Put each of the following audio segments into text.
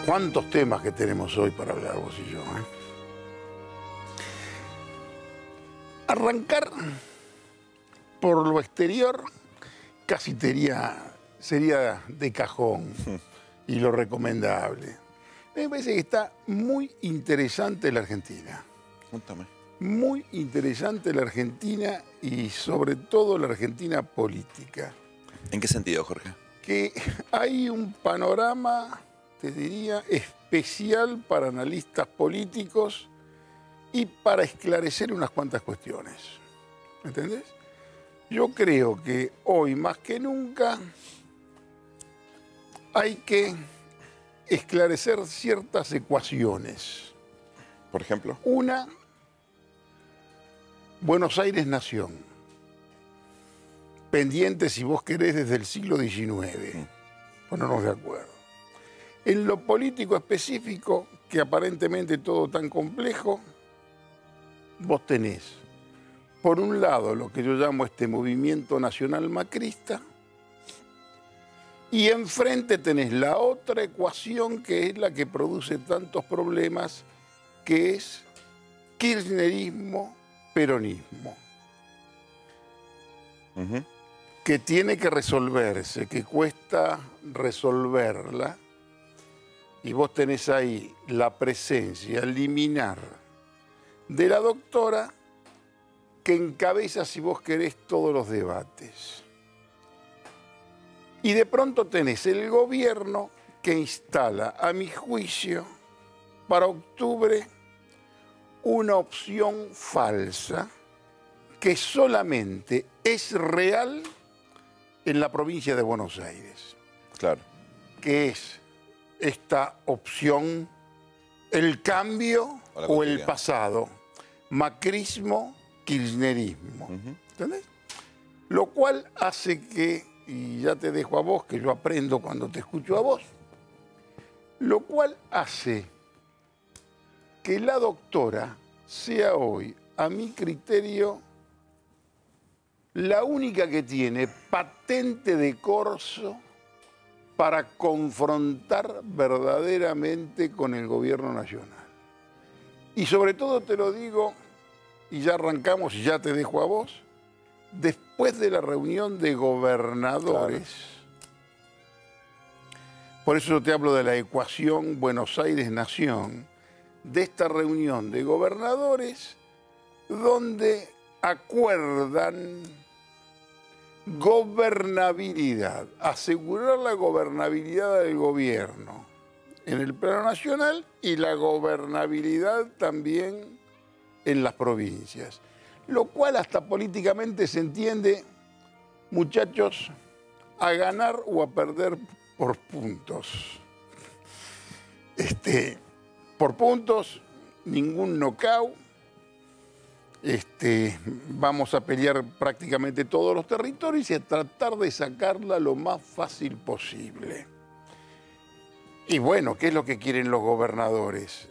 Cuántos temas que tenemos hoy para hablar vos y yo, ¿eh? Arrancar por lo exterior casi sería de cajón y lo recomendable. Me parece que está muy interesante la Argentina. Cuéntame. Muy interesante la Argentina y sobre todo la Argentina política. ¿En qué sentido, Jorge? Que hay un panorama, te diría, especial para analistas políticos y para esclarecer unas cuantas cuestiones. ¿Entendés? Yo creo que hoy más que nunca hay que esclarecer ciertas ecuaciones. Por ejemplo. Una, Buenos Aires nación, pendiente, si vos querés, desde el siglo XIX. Ponernos de acuerdo. En lo político específico, que aparentemente todo tan complejo, vos tenés, por un lado, lo que yo llamo este movimiento nacional macrista, y enfrente tenés la otra ecuación que es la que produce tantos problemas, que es kirchnerismo, peronismo. Que tiene que resolverse, que cuesta resolverla, y vos tenés ahí la presencia liminar de la doctora que encabeza, si vos querés, todos los debates. Y de pronto tenés el gobierno que instala, a mi juicio, para octubre, una opción falsa que solamente es real en la provincia de Buenos Aires. Claro. Que es esta opción, el cambio o el pasado, macrismo, kirchnerismo. ¿Entendés? Lo cual hace que, y ya te dejo a vos, que yo aprendo cuando te escucho a vos, lo cual hace que la doctora sea hoy, a mi criterio, la única que tiene patente de corso para confrontar verdaderamente con el gobierno nacional. Y sobre todo te lo digo, y ya arrancamos y ya te dejo a vos, después de la reunión de gobernadores, por eso yo te hablo de la ecuación Buenos Aires-Nación, de esta reunión de gobernadores donde acuerdan gobernabilidad, asegurar la gobernabilidad del gobierno en el plano nacional y la gobernabilidad también en las provincias. Lo cual hasta políticamente se entiende, muchachos, a ganar o a perder por puntos. Por puntos, ningún knockout. Vamos a pelear prácticamente todos los territorios y a tratar de sacarla lo más fácil posible. Y bueno, ¿qué es lo que quieren los gobernadores?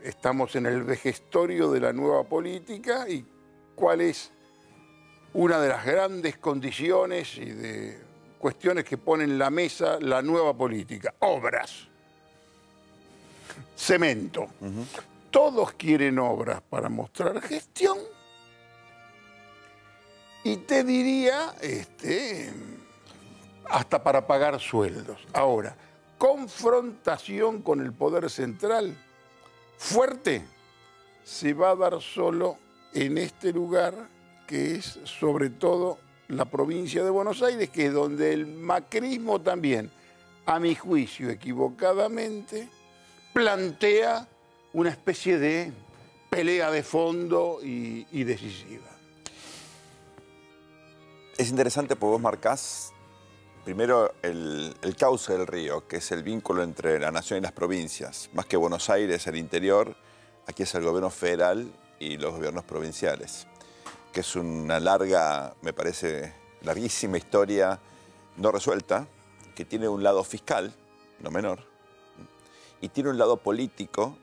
Estamos en el vejestorio de la nueva política y cuál es una de las grandes condiciones y de cuestiones que pone en la mesa la nueva política. Obras. Cemento. Todos quieren obras para mostrar gestión y te diría hasta para pagar sueldos. Ahora, confrontación con el poder central fuerte se va a dar solo en este lugar que es sobre todo la provincia de Buenos Aires, que es donde el macrismo también, a mi juicio equivocadamente, plantea una especie de pelea de fondo y decisiva. Es interesante porque vos marcás primero el cauce del río, que es el vínculo entre la nación y las provincias. Más que Buenos Aires, el interior, aquí es el gobierno federal y los gobiernos provinciales, que es una larga, me parece, larguísima historia no resuelta, que tiene un lado fiscal, no menor, y tiene un lado político,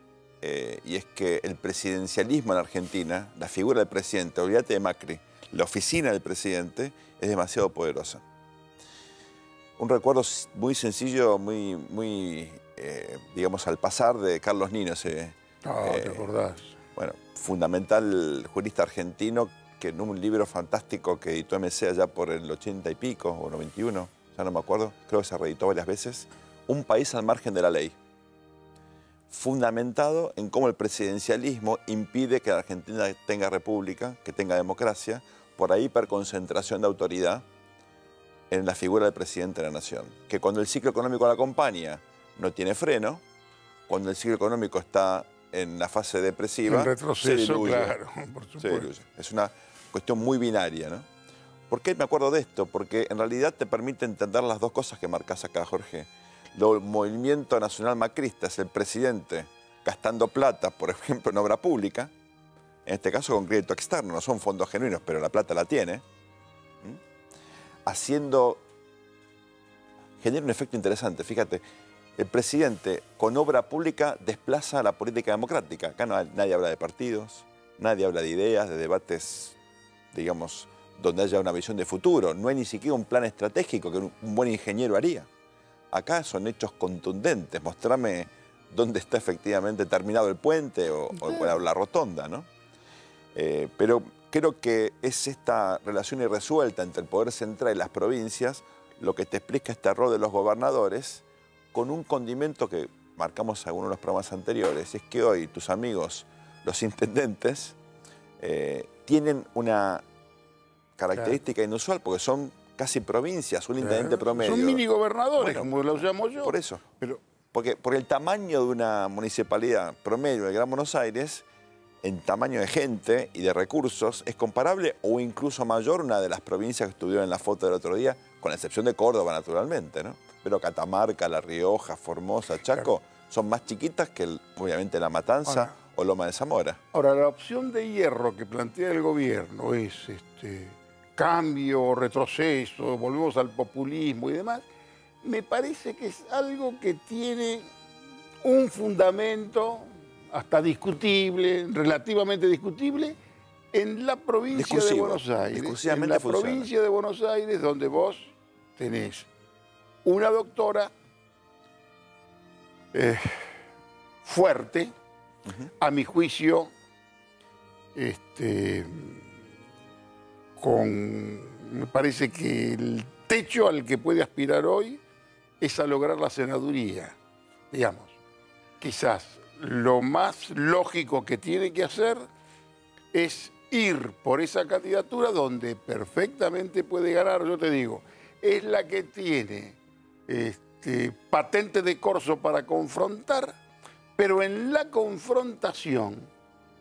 y es que el presidencialismo en Argentina, la figura del presidente, olvídate de Macri, la oficina del presidente es demasiado poderosa. Un recuerdo muy sencillo, muy digamos, al pasar de Carlos Nino, ¿te acordás? Bueno, fundamental jurista argentino, que en un libro fantástico que editó MC allá por el 80 y pico, o 91, ya no me acuerdo, creo que se reeditó varias veces, Un país al margen de la ley. Fundamentado en cómo el presidencialismo impide que la Argentina tenga república, que tenga democracia, por la hiperconcentración de autoridad en la figura del presidente de la nación. Que cuando el ciclo económico la acompaña, no tiene freno, cuando el ciclo económico está en la fase depresiva, en retroceso, se diluye, claro, por supuesto. se diluye. Es una cuestión muy binaria, ¿no? ¿Por qué me acuerdo de esto? Porque en realidad te permite entender las dos cosas que marcás acá, Jorge. El movimiento nacional macrista es el presidente gastando plata, por ejemplo, en obra pública, en este caso con crédito externo, no son fondos genuinos, pero la plata la tiene, genera un efecto interesante. Fíjate, el presidente con obra pública desplaza a la política democrática. Acá nadie habla de partidos, nadie habla de ideas, de debates, digamos, donde haya una visión de futuro. No hay ni siquiera un plan estratégico que un buen ingeniero haría. Acá son hechos contundentes. Mostrame dónde está efectivamente terminado el puente o la rotonda, ¿no? Pero creo que es esta relación irresuelta entre el poder central y las provincias lo que te explica este rol de los gobernadores, con un condimento que marcamos en algunos de los programas anteriores, es que hoy tus amigos, los intendentes, tienen una característica inusual, porque son casi provincias, un intendente promedio. Son mini gobernadores, Bueno, como los llamo yo. Por eso. Pero, Porque por el tamaño de una municipalidad promedio del Gran Buenos Aires, en tamaño de gente y de recursos, es comparable o incluso mayor una de las provincias que estuvieron en la foto del otro día, con la excepción de Córdoba, naturalmente, ¿no? Pero Catamarca, La Rioja, Formosa, Chaco, son más chiquitas que, obviamente, La Matanza o Loma de Zamora. Ahora, la opción de hierro que plantea el gobierno es cambio, retroceso, volvemos al populismo y demás. Me parece que es algo que tiene un fundamento hasta discutible, relativamente discutible, en la provincia de Buenos Aires. En la provincia de Buenos Aires, donde vos tenés una doctora fuerte, a mi juicio, me parece que el techo al que puede aspirar hoy es a lograr la senaduría. Digamos, quizás lo más lógico que tiene que hacer es ir por esa candidatura donde perfectamente puede ganar. Yo te digo, es la que tiene patente de corso para confrontar, pero en la confrontación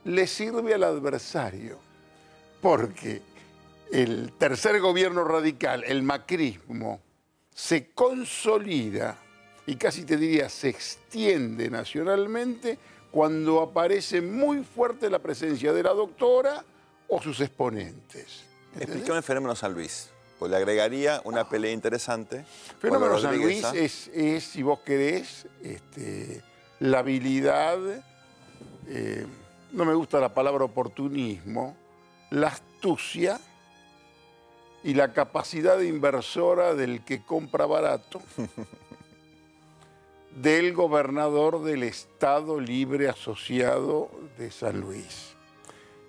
le sirve al adversario, porque el tercer gobierno radical, el macrismo, se consolida y casi te diría se extiende nacionalmente cuando aparece muy fuerte la presencia de la doctora o sus exponentes. Explícame el fenómeno San Luis, pues le agregaría una pelea interesante. El fenómeno San Luis es, si vos querés, la habilidad, no me gusta la palabra oportunismo, la astucia y la capacidad inversora del que compra barato, del gobernador del Estado Libre Asociado de San Luis.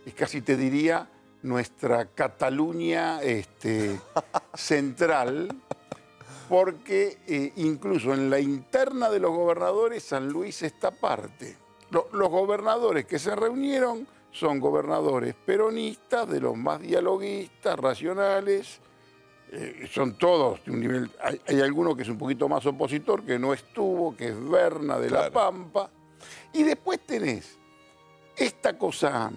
Es casi te diría nuestra Cataluña central, porque incluso en la interna de los gobernadores San Luis está aparte. Los gobernadores que se reunieron son gobernadores peronistas, de los más dialoguistas, racionales, son todos de un nivel. Hay alguno que es un poquito más opositor, que no estuvo, que es Berna de La Pampa. Y después tenés esta cosa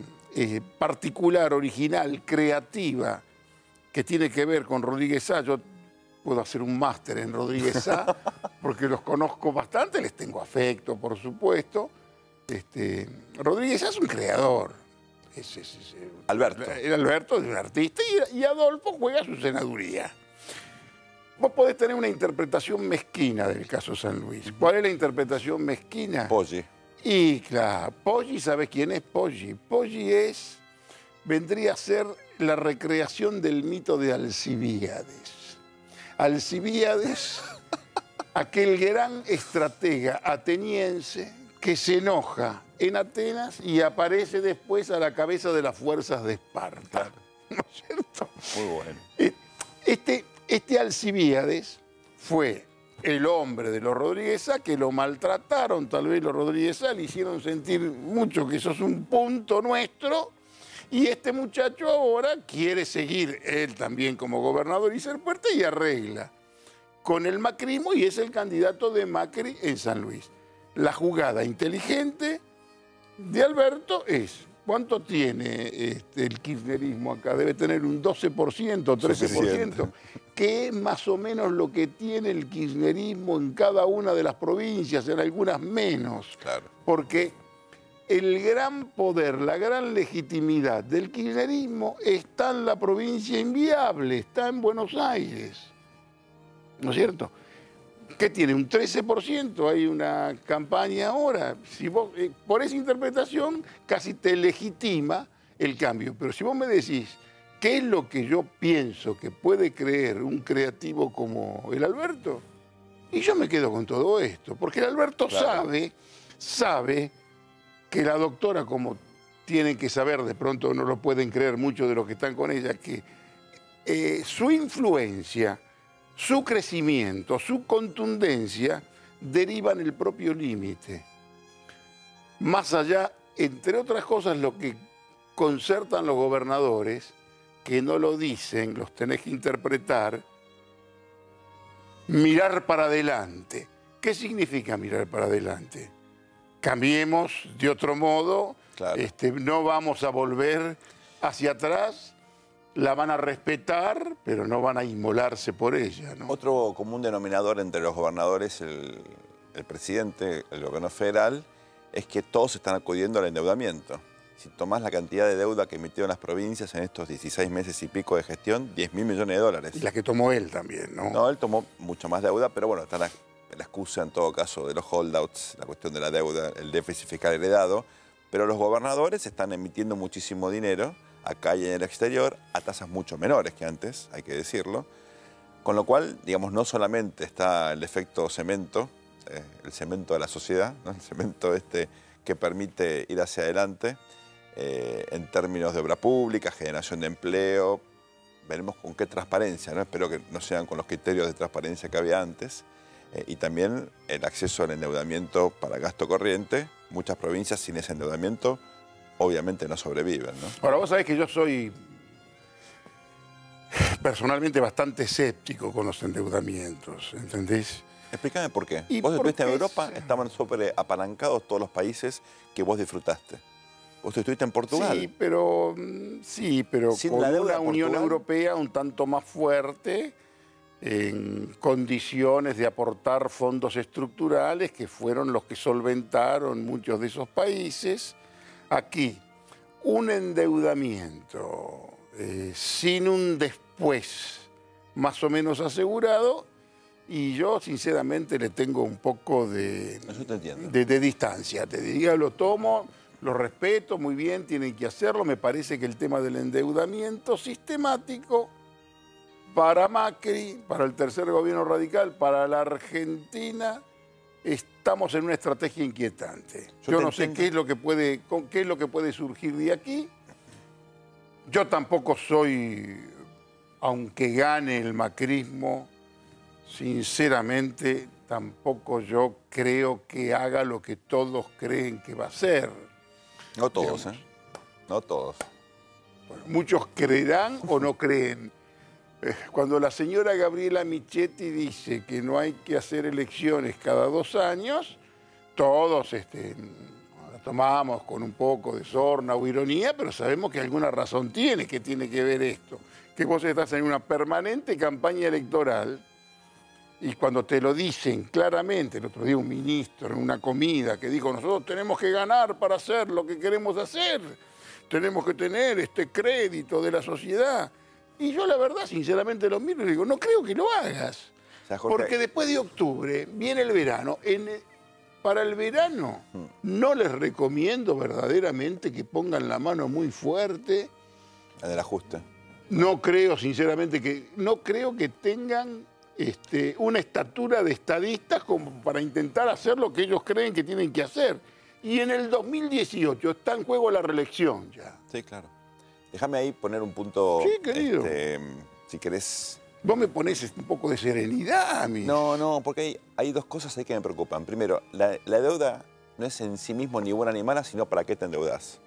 particular, original, creativa, que tiene que ver con Rodríguez Sá. Yo puedo hacer un máster en Rodríguez Sá, porque los conozco bastante, les tengo afecto, por supuesto. Rodríguez Sá es un creador. Alberto. Alberto es un artista y Adolfo juega su senaduría. Vos podés tener una interpretación mezquina del caso San Luis. ¿Cuál es la interpretación mezquina? Poggi. Y claro, Poggi, ¿sabés quién es Poggi? Poggi vendría a ser la recreación del mito de Alcibíades. Alcibíades aquel gran estratega ateniense que se enoja en Atenas y aparece después a la cabeza de las fuerzas de Esparta. ¿No es cierto? Muy bueno. Este Alcibíades fue el hombre de los Rodríguez Sá, que lo maltrataron, tal vez los Rodríguez Sá le hicieron sentir mucho que sos un punto nuestro, y este muchacho ahora quiere seguir él también como gobernador y ser fuerte y arregla con el macrismo y es el candidato de Macri en San Luis. La jugada inteligente de Alberto es, ¿cuánto tiene el kirchnerismo acá? Debe tener un 12%, 13%, Suficiente. que es más o menos lo que tiene el kirchnerismo en cada una de las provincias, en algunas menos. Claro. Porque el gran poder, la gran legitimidad del kirchnerismo está en la provincia inviable, está en Buenos Aires. ¿No es cierto? ¿Qué tiene? Un 13%, hay una campaña ahora. Si vos, por esa interpretación casi te legitima el cambio. Pero si vos me decís, ¿qué es lo que yo pienso que puede creer un creativo como el Alberto? Y yo me quedo con todo esto, porque el Alberto Claro. sabe que la doctora, como tienen que saber, de pronto no lo pueden creer muchos de los que están con ella, que su influencia, su crecimiento, su contundencia derivan el propio límite. Más allá, entre otras cosas, lo que concertan los gobernadores, que no lo dicen, los tenés que interpretar, mirar para adelante. ¿Qué significa mirar para adelante? Cambiemos de otro modo, Claro. No vamos a volver hacia atrás, la van a respetar, pero no van a inmolarse por ella, ¿no? Otro común denominador entre los gobernadores, el presidente, el gobierno federal, es que todos están acudiendo al endeudamiento. Si tomás la cantidad de deuda que emitieron las provincias en estos 16 meses y pico de gestión, 10.000 millones de dólares. Y la que tomó él también, ¿no? No, él tomó mucho más deuda, pero bueno, está la excusa en todo caso de los holdouts, la cuestión de la deuda, el déficit fiscal heredado, pero los gobernadores están emitiendo muchísimo dinero acá y en el exterior a tasas mucho menores que antes, hay que decirlo, con lo cual, digamos, no solamente está el efecto cemento, el cemento de la sociedad, ¿no? El cemento que permite ir hacia adelante en términos de obra pública, generación de empleo, veremos con qué transparencia, ¿no? Espero que no sean con los criterios de transparencia que había antes, y también el acceso al endeudamiento para gasto corriente. Muchas provincias sin ese endeudamiento obviamente no sobreviven, ¿no? Ahora, vos sabés que yo soy personalmente bastante escéptico con los endeudamientos, ¿entendés? Explícame por qué. ¿Y Vos por estuviste en qué Europa, estaban súper apalancados todos los países que vos disfrutaste. Vos estuviste en Portugal. Sí, pero Sin con la deuda una de Unión Portugal. Europea un tanto más fuerte, en condiciones de aportar fondos estructurales que fueron los que solventaron muchos de esos países. Aquí, un endeudamiento sin un después más o menos asegurado, y yo sinceramente le tengo un poco Eso te entiendo. de distancia. Te diría, lo tomo, lo respeto, muy bien, tienen que hacerlo. Me parece que el tema del endeudamiento sistemático para Macri, para el tercer gobierno radical, para la Argentina, estamos en una estrategia inquietante. Yo no sé qué es lo que puede surgir de aquí. Yo tampoco soy, aunque gane el macrismo, sinceramente, tampoco yo creo que haga lo que todos creen que va a hacer. No todos, Digamos. No todos. Bueno, muchos creerán o no creen. Cuando la señora Gabriela Michetti dice que no hay que hacer elecciones cada 2 años, todos la tomamos con un poco de sorna o ironía, pero sabemos que alguna razón tiene que ver esto. Que vos estás en una permanente campaña electoral y cuando te lo dicen claramente, el otro día un ministro en una comida que dijo, nosotros tenemos que ganar para hacer lo que queremos hacer, tenemos que tener este crédito de la sociedad. Y yo la verdad, sinceramente lo miro y digo, no creo que lo hagas. O sea, Jorge, Porque después de octubre viene el verano. Para el verano no les recomiendo verdaderamente que pongan la mano muy fuerte. en el ajuste. No creo, sinceramente, no creo que tengan una estatura de estadistas como para intentar hacer lo que ellos creen que tienen que hacer. Y en el 2018 está en juego la reelección ya. Sí, claro. Déjame ahí poner un punto. Sí, querido. Si querés. Vos me ponés un poco de serenidad a mí. No, porque hay dos cosas ahí que me preocupan. Primero, la deuda no es en sí mismo ni buena ni mala, sino para qué te endeudás.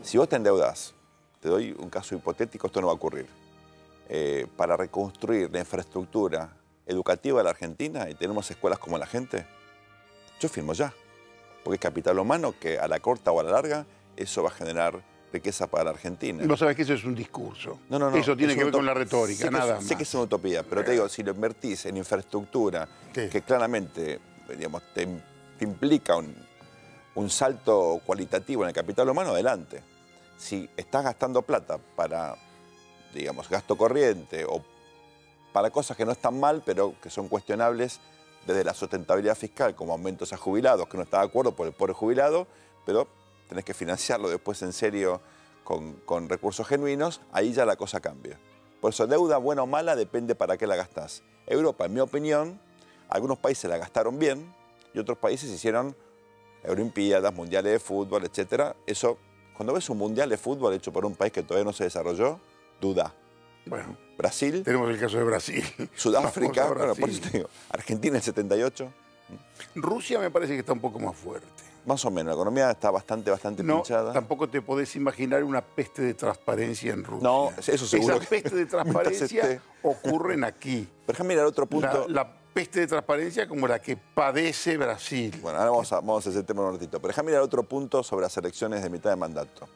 Si vos te endeudás, te doy un caso hipotético, esto no va a ocurrir, para reconstruir la infraestructura educativa de la Argentina y tenemos escuelas como la gente, yo firmo ya. Porque es capital humano que a la corta o a la larga eso va a generar riqueza para la Argentina. Vos sabés que eso es un discurso. No. Eso tiene que ver con la retórica, nada más. Sé que es una utopía, pero te digo, si lo invertís en infraestructura, que claramente, digamos, te implica un salto cualitativo en el capital humano, adelante. Si estás gastando plata para, digamos, gasto corriente o para cosas que no están mal, pero que son cuestionables desde la sustentabilidad fiscal, como aumentos a jubilados, que no está de acuerdo por el pobre jubilado, pero tenés que financiarlo después en serio con recursos genuinos, ahí ya la cosa cambia. Por eso, deuda buena o mala depende para qué la gastás. Europa, en mi opinión, algunos países la gastaron bien y otros países hicieron Eurolimpiadas, mundiales de fútbol, etc. Eso, cuando ves un mundial de fútbol hecho por un país que todavía no se desarrolló, duda. Bueno, Brasil. tenemos el caso de Brasil. Sudáfrica, Brasil. bueno, por eso te digo, Argentina en el 78. Rusia me parece que está un poco más fuerte. Más o menos, la economía está bastante No, pinchada. tampoco te podés imaginar una peste de transparencia en Rusia. No, eso seguro. Esa peste de transparencia ocurren aquí. Pero déjame mirar otro punto. La peste de transparencia como la que padece Brasil. Bueno, ahora vamos a ese tema un ratito. Pero déjame mirar otro punto sobre las elecciones de mitad de mandato.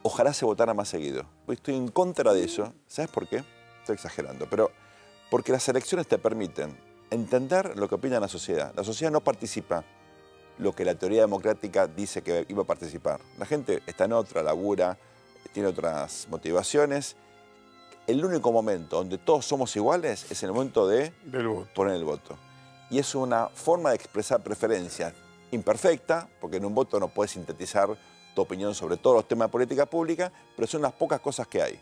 Ojalá se votara más seguido. Estoy en contra de eso. ¿Sabes por qué? Estoy exagerando, pero porque las elecciones te permiten entender lo que opina la sociedad. La sociedad no participa lo que la teoría democrática dice que iba a participar. La gente está en otra, labura, tiene otras motivaciones. El único momento donde todos somos iguales es el momento de poner el voto. Y es una forma de expresar preferencia imperfecta, porque en un voto no puedes sintetizar tu opinión sobre todos los temas de política pública, pero son las pocas cosas que hay.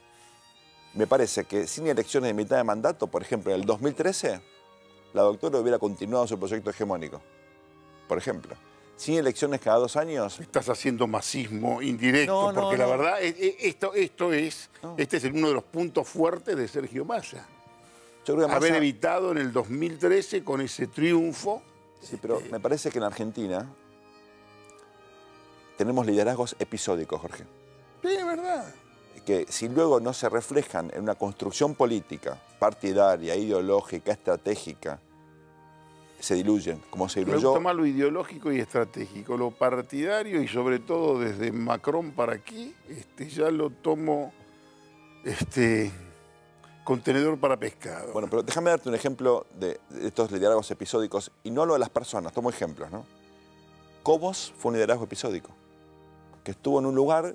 Me parece que sin elecciones de mitad de mandato, por ejemplo, en el 2013, la doctora hubiera continuado su proyecto hegemónico. Por ejemplo, sin elecciones cada 2 años... Estás haciendo masismo indirecto, porque la verdad, este es uno de los puntos fuertes de Sergio Massa. Yo creo que haber evitado en el 2013 con ese triunfo. Sí, pero me parece que en Argentina tenemos liderazgos episódicos, Jorge. Sí, es verdad. Que si luego no se reflejan en una construcción política, partidaria, ideológica, estratégica, se diluyen, como se diluyó. Me gusta más lo ideológico y estratégico. Lo partidario y sobre todo desde Macron para aquí, ya lo tomo contenedor para pescado. Bueno, pero déjame darte un ejemplo de estos liderazgos episódicos, y no lo de las personas, tomo ejemplos, ¿no? Cobos fue un liderazgo episódico, que estuvo en un lugar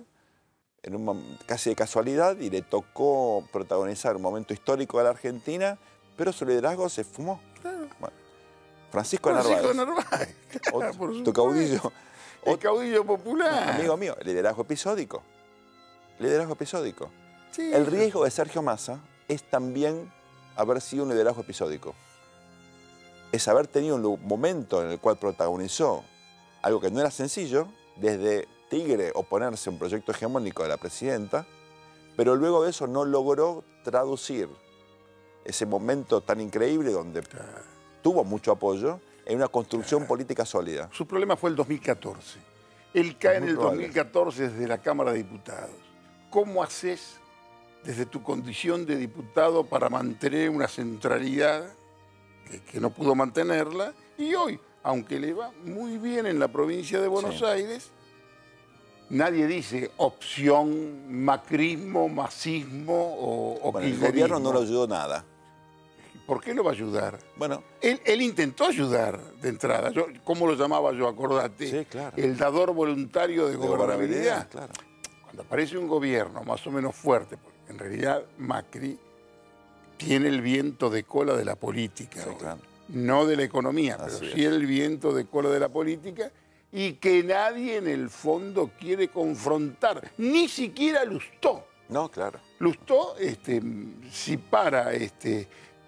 casi de casualidad y le tocó protagonizar un momento histórico de la Argentina, pero su liderazgo se fumó. Claro. Bueno, Francisco de Narváez. Tu caudillo. El caudillo popular. Amigo mío, liderazgo episódico. Liderazgo episódico. Sí. El riesgo de Sergio Massa es también haber sido un liderazgo episódico. Es haber tenido un momento en el cual protagonizó algo que no era sencillo, desde tigre oponerse a un proyecto hegemónico de la presidenta, pero luego de eso no logró traducir ese momento tan increíble donde tuvo mucho apoyo en una construcción política sólida. Su problema fue el 2014. Él cae en el 2014 desde la Cámara de Diputados. ¿Cómo haces desde tu condición de diputado para mantener una centralidad que no pudo mantenerla? Y hoy, aunque le va muy bien en la provincia de Buenos Aires, nadie dice opción macrismo, masismo o bueno, el gobierno no lo ayudó nada. ¿Por qué lo va a ayudar? Bueno, él intentó ayudar de entrada. ¿Cómo lo llamaba yo? Acordate. Sí, claro. El dador voluntario de gobernabilidad. Claro. Cuando aparece un gobierno más o menos fuerte, porque en realidad Macri tiene el viento de cola de la política. Sí, claro. No de la economía, Así pero sí el viento de cola de la política, y que nadie en el fondo quiere confrontar. Ni siquiera Lustó. No, claro. Lustó, si para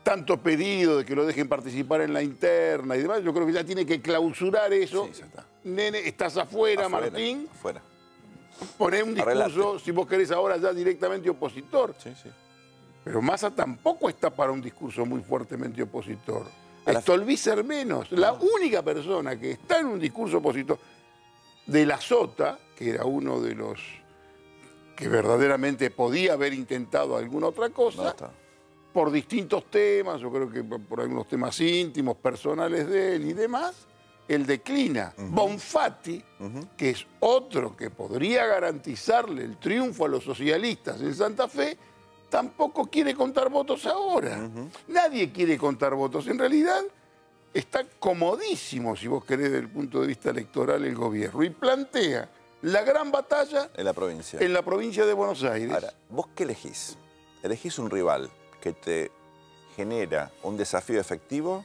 tanto pedido de que lo dejen participar en la interna y demás, yo creo que ya tiene que clausurar eso. Sí, ya está. Nene, estás afuera, Martín. Afuera. Poné un discurso, Arreglate. si vos querés ahora ya directamente opositor. Sí, sí. Pero Massa tampoco está para un discurso muy fuertemente opositor. Ahora- Stolbizer ser menos. La única persona que está en un discurso opositor de la Sota, que era uno de los que verdaderamente podía haber intentado alguna otra cosa, No está. por distintos temas, yo creo que por algunos temas íntimos, personales de él y demás, él declina. Bonfatti, que es otro que podría garantizarle el triunfo a los socialistas en Santa Fe, tampoco quiere contar votos ahora. Nadie quiere contar votos. En realidad está comodísimo, si vos querés, desde el punto de vista electoral, el gobierno. Y plantea la gran batalla En la provincia. en la provincia de Buenos Aires. Ahora, ¿vos qué elegís? ¿Elegís un rival que te genera un desafío efectivo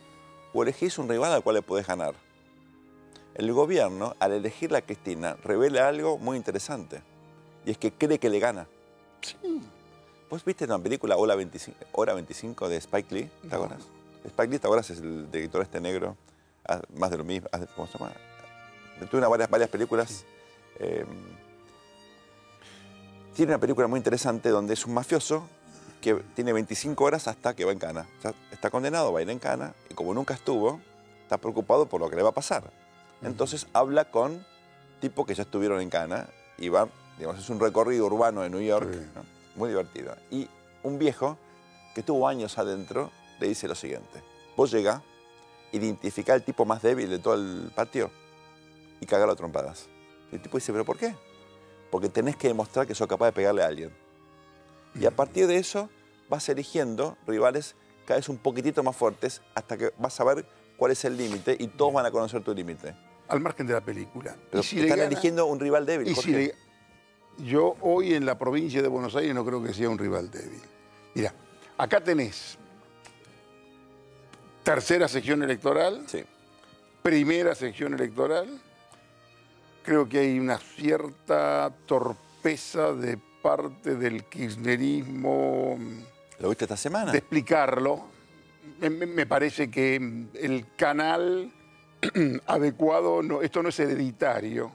o elegís un rival al cual le podés ganar? El gobierno, al elegir a Cristina, revela algo muy interesante. Y es que cree que le gana. Sí. ¿Vos viste la película Hora 25 de Spike Lee? ¿Te acuerdas? Spike Lee, ¿te acuerdas? Es el director negro. Más de lo mismo. ¿Cómo se llama? Tuve varias películas. Tiene una película muy interesante donde es un mafioso que tiene 25 horas hasta que va en cana. O sea, está condenado, va a ir en cana y como nunca estuvo, está preocupado por lo que le va a pasar. Entonces habla con tipos que ya estuvieron en cana y van, digamos, es un recorrido urbano de New York, Sí. ¿no? Muy divertido. Y un viejo que estuvo años adentro le dice lo siguiente: vos llegá, identificá al tipo más débil de todo el patio y cagalo a trompadas. Y el tipo dice, ¿pero por qué? Porque tenés que demostrar que sos capaz de pegarle a alguien. Y a partir de eso vas eligiendo rivales cada vez un poquitito más fuertes hasta que vas a ver cuál es el límite y todos van a conocer tu límite. Al margen de la película. Pero Y si le están gana- eligiendo un rival débil. y ¿Por si qué? yo hoy en la provincia de Buenos Aires no creo que sea un rival débil. Mira, acá tenés tercera sección electoral, Sí. primera sección electoral. Creo que hay una cierta torpeza de parte del kirchnerismo ¿Lo viste esta semana? de explicarlo. Me parece que el canal adecuado, esto no es hereditario.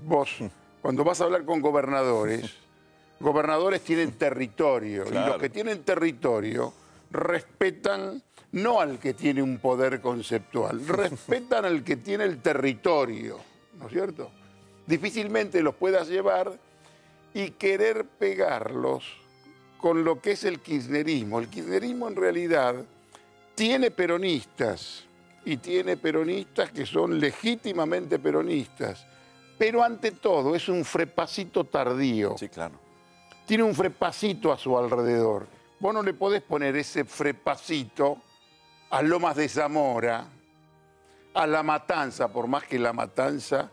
Vos, cuando vas a hablar con gobernadores tienen territorio. Y Claro. los que tienen territorio respetan no al que tiene un poder conceptual, respetan al que tiene el territorio, ¿no es cierto? Difícilmente los puedas llevar y querer pegarlos con lo que es el kirchnerismo. El kirchnerismo en realidad tiene peronistas y tiene peronistas que son legítimamente peronistas, pero ante todo es un frepacito tardío. Sí, claro. Tiene un frepacito a su alrededor. Vos no le podés poner ese frepacito a Lomas de Zamora, a La Matanza, por más que La Matanza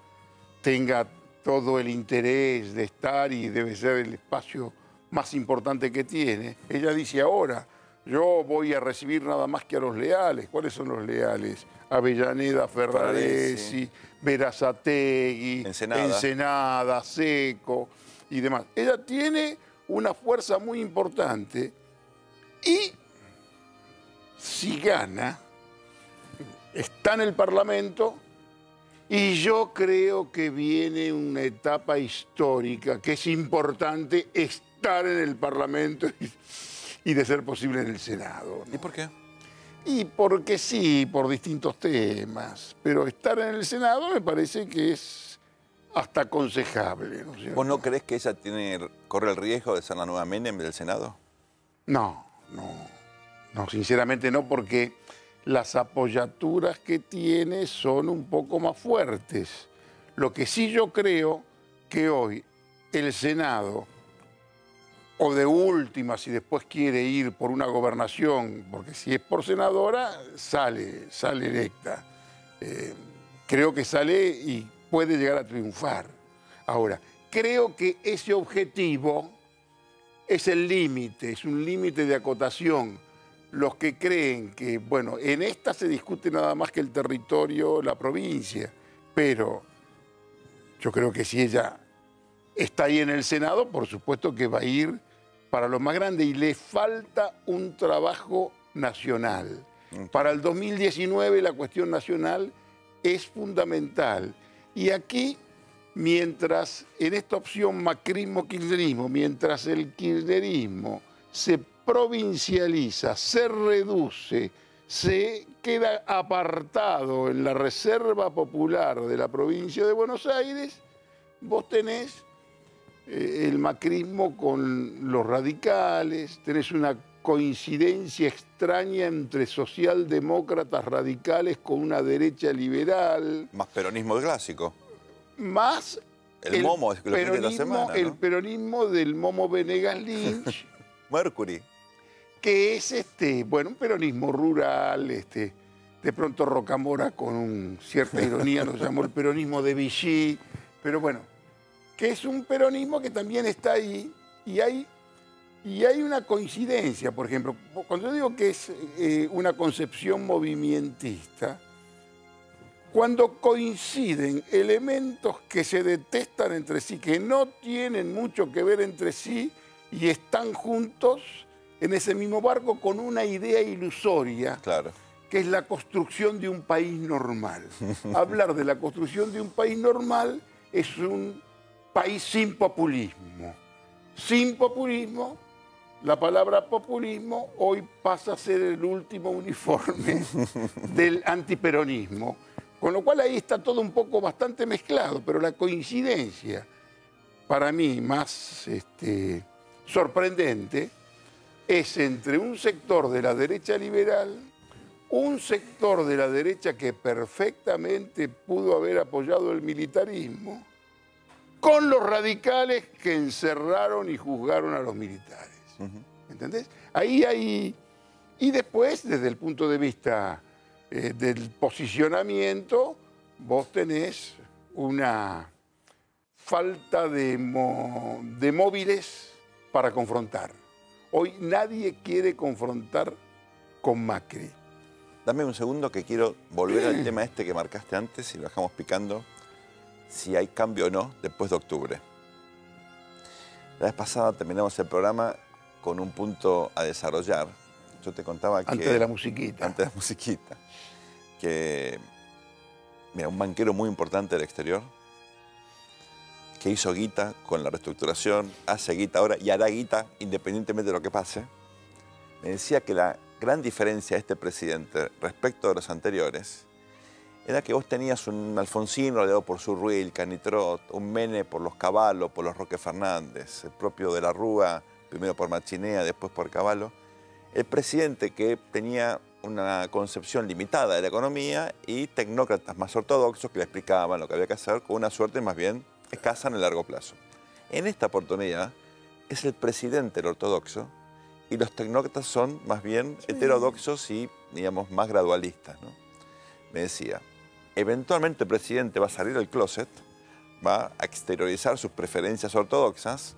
tenga todo el interés de estar y debe ser el espacio más importante que tiene. Ella dice ahora, yo voy a recibir nada más que a los leales. ¿Cuáles son los leales? Avellaneda, Ferraresi, Berazategui, Ensenada, Seco y demás. Ella tiene una fuerza muy importante y si gana, está en el Parlamento y yo creo que viene una etapa histórica que es importante estar en el Parlamento y de ser posible en el Senado, ¿no? ¿Y por qué? Y porque sí, por distintos temas, pero estar en el Senado me parece que es hasta aconsejable, ¿no es cierto? ¿Vos no crees que ella corre el riesgo de ser la nueva Menem del Senado? No, sinceramente no, porque las apoyaturas que tiene son un poco más fuertes. Lo que sí yo creo que hoy el Senado, o de última, si después quiere ir por una gobernación, porque si es por senadora, sale electa. Creo que sale y puede llegar a triunfar. Ahora, creo que ese objetivo es el límite, es un límite de acotación. Los que creen que, bueno, en esta se discute nada más que el territorio, la provincia, pero yo creo que si ella está ahí en el Senado, por supuesto que va a ir para los más grandes y le falta un trabajo nacional. Para el 2019 la cuestión nacional es fundamental. Y aquí, mientras en esta opción macrismo-kirchnerismo, mientras el kirchnerismo se provincializa, se reduce, se queda apartado en la reserva popular de la provincia de Buenos Aires, vos tenés el macrismo con los radicales, tenés una coincidencia extraña entre socialdemócratas radicales con una derecha liberal. Más peronismo clásico. Más el momo, es lo que de la semana, ¿no? El peronismo del Momo Venegas Lynch. Mercury. Que es bueno, un peronismo rural, de pronto Rocamora con cierta ironía lo llamó el peronismo de Vichy, pero bueno, que es un peronismo que también está ahí y hay una coincidencia, por ejemplo, cuando yo digo que es una concepción movimentista, cuando coinciden elementos que se detestan entre sí, que no tienen mucho que ver entre sí y están juntos en ese mismo barco con una idea ilusoria, claro, que es la construcción de un país normal. Hablar de la construcción de un país normal es un país sin populismo. Sin populismo, la palabra populismo hoy pasa a ser el último uniforme del antiperonismo. Con lo cual ahí está todo un poco bastante mezclado, pero la coincidencia, para mí más sorprendente, es entre un sector de la derecha liberal, un sector de la derecha que perfectamente pudo haber apoyado el militarismo, con los radicales que encerraron y juzgaron a los militares. ¿Entendés? Ahí hay... Y después, desde el punto de vista del posicionamiento, vos tenés una falta de móviles para confrontar. Hoy nadie quiere confrontar con Macri. Dame un segundo que quiero volver al tema este que marcaste antes y lo dejamos picando, si hay cambio o no después de octubre. La vez pasada terminamos el programa con un punto a desarrollar. Yo te contaba que... Antes de la musiquita. Antes de la musiquita. Que, mira, un banquero muy importante del exterior, que hizo guita con la reestructuración, hace guita ahora y hará guita independientemente de lo que pase, me decía que la gran diferencia de este presidente respecto de los anteriores era que vos tenías un Alfonsín rodeado por Surruil, Canitrot, un Mene por los Cavallo, por los Roque Fernández, el propio de la Rúa, primero por Machinea, después por Cavallo, el presidente que tenía una concepción limitada de la economía y tecnócratas más ortodoxos que le explicaban lo que había que hacer con una suerte más bien escasa en el largo plazo. En esta oportunidad es el presidente el ortodoxo y los tecnócratas son más bien heterodoxos y, digamos, más gradualistas, ¿no? Me decía, eventualmente el presidente va a salir del closet, va a exteriorizar sus preferencias ortodoxas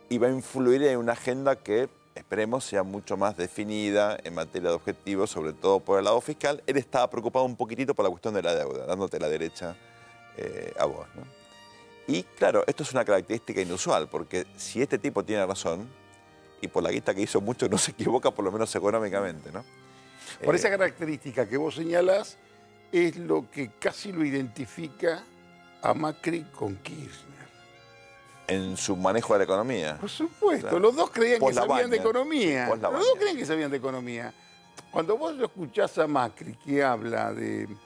y va a influir en una agenda que esperemos sea mucho más definida en materia de objetivos, sobre todo por el lado fiscal. Él estaba preocupado un poquitito por la cuestión de la deuda, dándote la derecha a vos, ¿no? Y claro, esto es una característica inusual, porque si este tipo tiene razón, y por la guita que hizo mucho no se equivoca, por lo menos económicamente, ¿no? Por esa característica que vos señalás, es lo que casi lo identifica a Macri con Kirchner. En su manejo de la economía. Por supuesto, Claro. los dos creían que sabían de Sí, economía. pos la Los dos baña. creen que sabían de economía. Cuando vos lo escuchás a Macri que habla del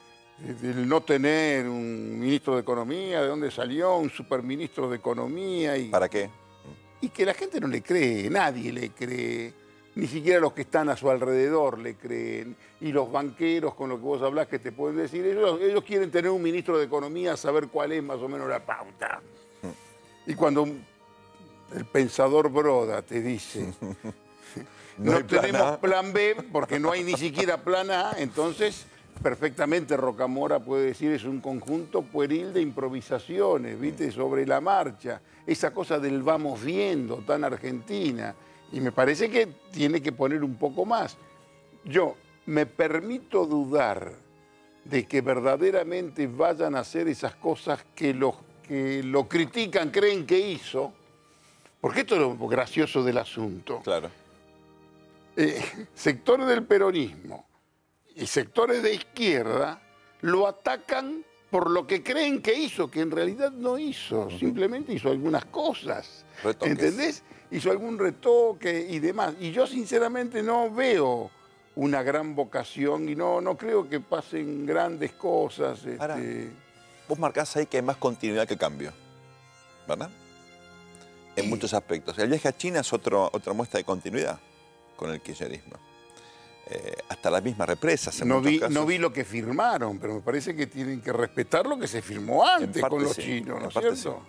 no tener un ministro de Economía, de dónde salió, un superministro de Economía. ¿Para qué? Y que la gente no le cree, nadie le cree. Ni siquiera los que están a su alrededor le creen. Y los banqueros con los que vos hablás que te pueden decir, ellos quieren tener un ministro de Economía, saber cuál es más o menos la pauta. Y cuando el pensador Broda te dice, No hay plan tenemos A. plan B porque no hay ni siquiera plan A, entonces perfectamente Rocamora puede decir es un conjunto pueril de improvisaciones, ¿viste? Sobre la marcha, esa cosa del vamos viendo tan argentina. Y me parece que tiene que poner un poco más. Yo me permito dudar de que verdaderamente vayan a hacer esas cosas que los que lo critican creen que hizo, Porque esto es lo gracioso del asunto. Claro. Sectores del peronismo y sectores de izquierda lo atacan por lo que creen que hizo, que en realidad no hizo, simplemente hizo algunas cosas. Retoques. ¿Entendés? Hizo algún retoque y demás. Y yo sinceramente no veo una gran vocación y no creo que pasen grandes cosas. Ahora, vos marcás ahí que hay más continuidad que cambio, ¿verdad? En muchos aspectos. El viaje a China es otra muestra de continuidad con el kirchnerismo. Hasta las mismas represas en muchos casos. No vi lo que firmaron, pero me parece que tienen que respetar lo que se firmó antes con los chinos, ¿no es cierto?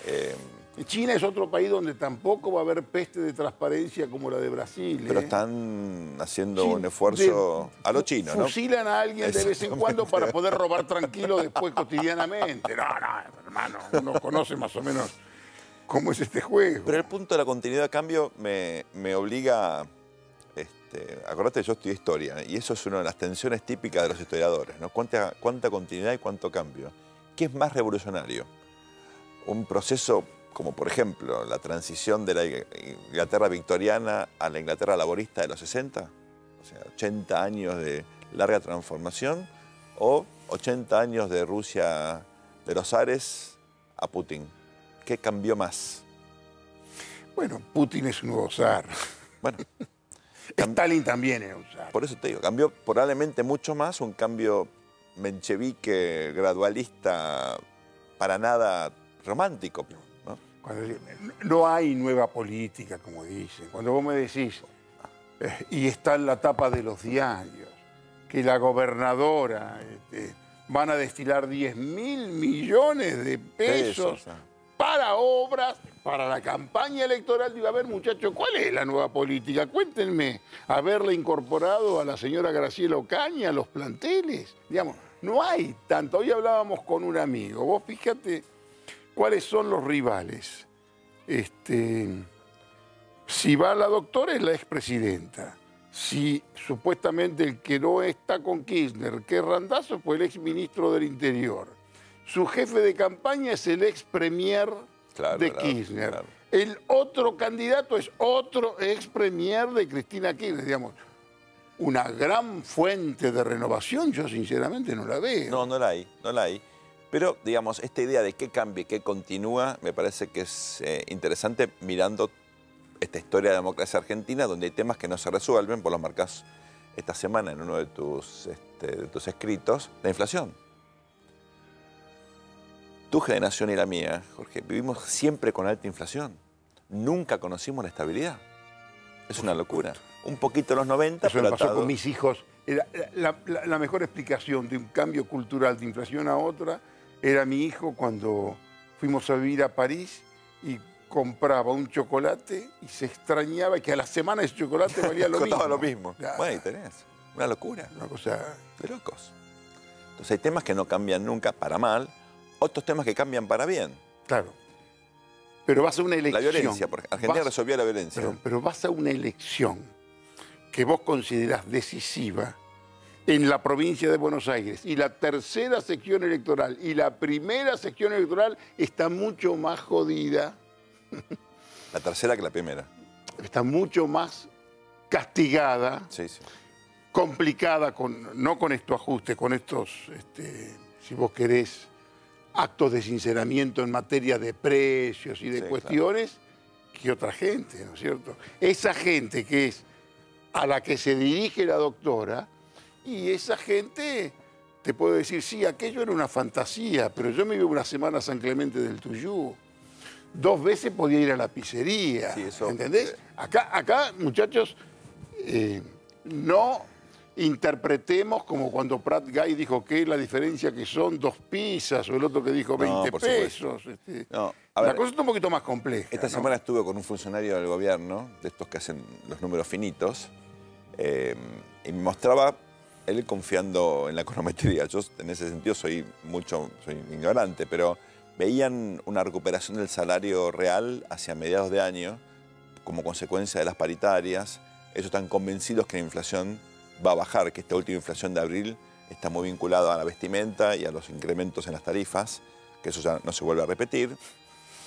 Sí. China es otro país donde tampoco va a haber peste de transparencia como la de Brasil. Pero están haciendo un esfuerzo a los chinos, ¿no? Fusilan a alguien de vez en cuando para poder robar tranquilo después cotidianamente. No, hermano, uno conoce más o menos cómo es este juego. Pero el punto de la continuidad de cambio me obliga... acordate que yo estudié historia y eso es una de las tensiones típicas de los historiadores, ¿no? ¿Cuánta continuidad y cuánto cambio? ¿Qué es más revolucionario? Un proceso como, por ejemplo, la transición de la Inglaterra victoriana a la Inglaterra laborista de los 60, o sea, 80 años de larga transformación, o 80 años de Rusia de los zares a Putin. ¿Qué cambió más? Bueno, Putin es un nuevo zar. Bueno, Stalin también era un zar. por eso te digo, cambió probablemente mucho más, un cambio menchevique, gradualista, para nada romántico, ¿no? No hay nueva política, como dicen. Cuando vos me decís, y está en la tapa de los diarios, que la gobernadora van a destinar 10.000 millones de pesos para obras, para la campaña electoral. Digo, a ver, muchachos, ¿cuál es la nueva política? Cuéntenme, haberle incorporado a la señora Graciela Ocaña a los planteles. Digamos, no hay tanto. Hoy hablábamos con un amigo. Vos fíjate cuáles son los rivales. Si va la doctora es la expresidenta. Si supuestamente el que no está con Kirchner, que es Randazzo, pues el exministro del Interior. Su jefe de campaña es el ex premier de Kirchner. Claro. El otro candidato es otro ex premier de Cristina Kirchner. Digamos, una gran fuente de renovación, yo sinceramente no la veo. No la hay. Pero, digamos, esta idea de qué cambia y qué continúa, me parece que es interesante mirando esta historia de la democracia argentina, donde hay temas que no se resuelven, vos los marcás esta semana en uno de tus escritos, la inflación. Tu generación y la mía, Jorge, vivimos siempre con alta inflación. Nunca conocimos la estabilidad. Es una locura. Un poquito en los 90, eso me pasó con mis hijos. Era la mejor explicación de un cambio cultural de inflación a otra era mi hijo cuando fuimos a vivir a París y compraba un chocolate y se extrañaba que a la semana ese chocolate valía lo mismo. Lo mismo. Bueno, ahí tenés. Una locura. Una cosa de locos. Entonces hay temas que no cambian nunca para mal, otros temas que cambian para bien. Claro. Pero vas a una elección. La violencia, porque Argentina resolvió la violencia. Pero vas a una elección que vos considerás decisiva en la provincia de Buenos Aires, y la tercera sección electoral y la primera sección electoral está mucho más jodida. La tercera que la primera. Está mucho más castigada, complicada, no con estos ajustes, con estos, si vos querés, actos de sinceramiento en materia de precios y de cuestiones, que otra gente, ¿no es cierto? Esa gente que es a la que se dirige la doctora, y esa gente te puede decir, sí, aquello era una fantasía, pero yo me iba una semana a San Clemente del Tuyú. 2 veces podía ir a la pizzería, ¿entendés? Acá, muchachos, no interpretemos como cuando Prat Guy dijo que la diferencia que son 2 pizzas, o el otro que dijo 20 pesos. La cosa está un poquito más compleja. Esta semana estuve con un funcionario del gobierno, de estos que hacen los números finitos, y me mostraba él confiando en la econometría. Yo en ese sentido soy ignorante, pero veían una recuperación del salario real hacia mediados de año como consecuencia de las paritarias. Ellos están convencidos que la inflación va a bajar, que esta última inflación de abril está muy vinculada a la vestimenta y a los incrementos en las tarifas, que eso ya no se vuelve a repetir.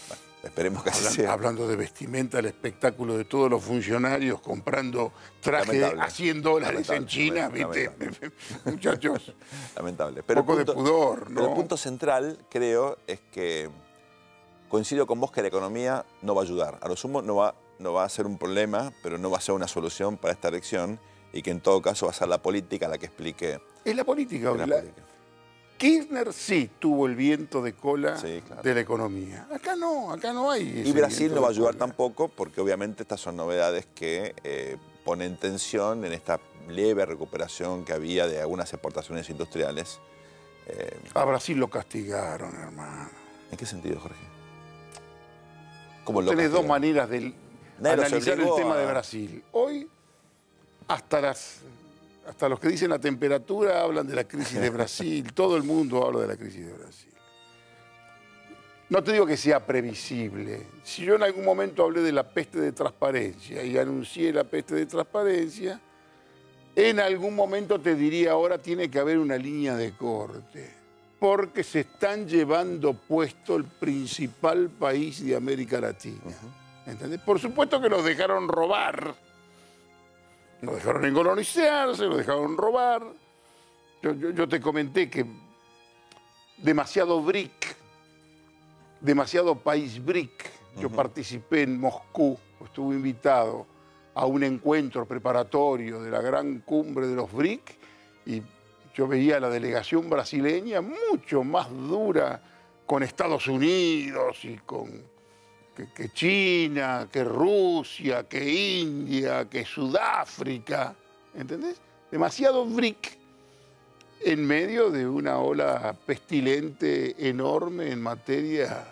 Bueno, Esperemos que así sea. Hablando de vestimenta, el espectáculo de todos los funcionarios comprando trajes a $100 en China, ¿viste? Muchachos. Lamentable. Pero un poco de pudor, ¿no? Pero el punto central, creo, es que coincido con vos que la economía no va a ayudar. A lo sumo no va a ser un problema, pero no va a ser una solución para esta elección y que en todo caso va a ser la política la que explique. Es la política. Es la política. Kirchner sí tuvo el viento de cola Sí, claro. de la economía. Acá no hay ese Y Brasil viento no va a de ayudar cola. tampoco porque obviamente estas son novedades que ponen tensión en esta leve recuperación que había de algunas exportaciones industriales. A Brasil lo castigaron, hermano. ¿En qué sentido, Jorge? ¿Cómo lo Tenés dos castigaron? maneras de Nadie los analizar el obligó tema a- de Brasil. Hoy, hasta los que dicen la temperatura hablan de la crisis de Brasil. Todo el mundo habla de la crisis de Brasil. No te digo que sea previsible. Si yo en algún momento hablé de la peste de transparencia y anuncié la peste de transparencia, en algún momento te diría ahora tiene que haber una línea de corte, porque se están llevando puesto el principal país de América Latina. ¿Entendés? Por supuesto que nos dejaron robar. Nos dejaron encolonizarse, nos dejaron robar. Yo te comenté que demasiado BRIC, demasiado país BRIC. Yo participé en Moscú, estuve invitado a un encuentro preparatorio de la gran cumbre de los BRIC y yo veía a la delegación brasileña mucho más dura con Estados Unidos y con que China, que Rusia, que India, que Sudáfrica, ¿entendés? Demasiado BRIC en medio de una ola pestilente enorme en materia,